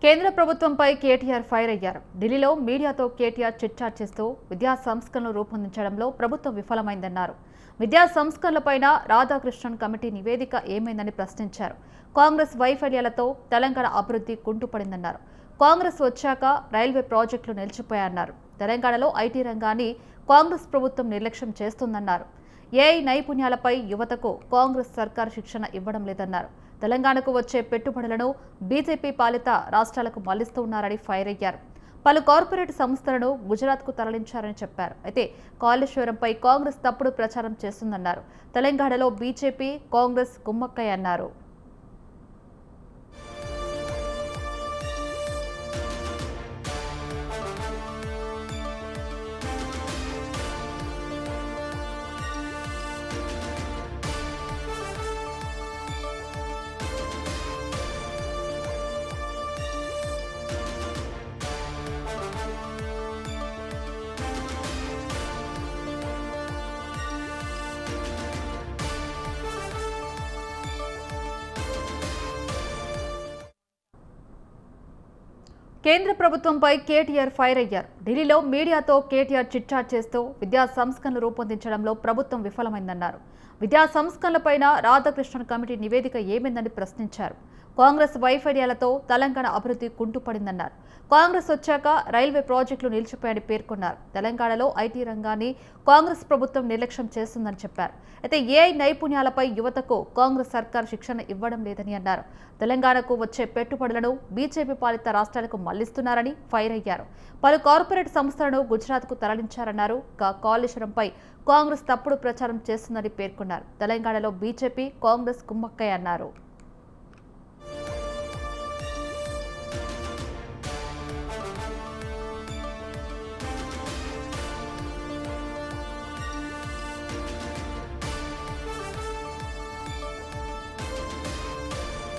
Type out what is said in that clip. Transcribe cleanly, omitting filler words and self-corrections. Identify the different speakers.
Speaker 1: కేంద్ర ప్రభుత్వంపై కేటీఆర్ ఫైర్ అయ్యారు. ఢిల్లీలో మీడియాతో కేటీఆర్ చిట్చాట్ చేస్తూ విద్యా సంస్కరణలు రూపొందించడంలో ప్రభుత్వం విఫలమైందన్నారు. విద్యా సంస్కరణలపైన రాధాకృష్ణన్ కమిటీ నివేదిక ఏమైందని ప్రశ్నించారు. కాంగ్రెస్ వైఫల్యాలతో తెలంగాణ అభివృద్ధి కుంటుపడిందన్నారు. కాంగ్రెస్ వచ్చాక రైల్వే ప్రాజెక్టులు నిలిచిపోయాయన్నారు. తెలంగాణలో ఐటీ రంగాన్ని కాంగ్రెస్ ప్రభుత్వం నిర్లక్ష్యం చేస్తుందన్నారు. ఏఐ నైపుణ్యాలపై యువతకు కాంగ్రెస్ సర్కార్ శిక్షణ ఇవ్వడం లేదన్నారు. తెలంగాణకు వచ్చే పెట్టుబడులను బీజేపీ పాలిత రాష్ట్రాలకు మళ్లిస్తూ ఉన్నారని ఫైర్ అయ్యారు. పలు కార్పొరేట్ సంస్థలను గుజరాత్కు తరలించారని చెప్పారు. అయితే కాళేశ్వరంపై కాంగ్రెస్ తప్పుడు ప్రచారం చేస్తుందన్నారు. తెలంగాణలో బీజేపీ కాంగ్రెస్ కుమ్మక్కయ్యన్నారు. కేంద్ర ప్రభుత్వంపై కేటీఆర్ ఫైర్ అయ్యారు. ఢిల్లీలో మీడియాతో కేటీఆర్ చిట్చాట్ చేస్తూ విద్యా సంస్కరణలు రూపొందించడంలో ప్రభుత్వం విఫలమైందన్నారు. విద్యా సంస్కరణలపైన రాధాకృష్ణన్ కమిటీ నివేదిక ఏమైందని ప్రశ్నించారు. కాంగ్రెస్ వైఫల్యాలతో తెలంగాణ అభివృద్ధి కుంటుపడిందన్నారు. కాంగ్రెస్ వచ్చాక రైల్వే ప్రాజెక్టులు నిలిచిపోయాయని పేర్కొన్నారు. తెలంగాణలో ఐటీ రంగాన్ని కాంగ్రెస్ ప్రభుత్వం నిర్లక్ష్యం చేస్తుందని చెప్పారు. అయితే ఏఐ నైపుణ్యాలపై యువతకు కాంగ్రెస్ సర్కార్ శిక్షణ ఇవ్వడం లేదని అన్నారు. తెలంగాణకు వచ్చే పెట్టుబడులను బీజేపీ పాలిత రాష్ట్రాలకు మళ్లిస్తున్నారని ఫైర్ అయ్యారు. పలు కార్పొరేట్ సంస్థలను గుజరాత్కు తరలించారన్నారు. కాళేశ్వరంపై కాంగ్రెస్ తప్పుడు ప్రచారం చేస్తుందని పేర్కొన్నారు. తెలంగాణలో బీజేపీ కాంగ్రెస్ కుమ్మక్కయ్య అన్నారు.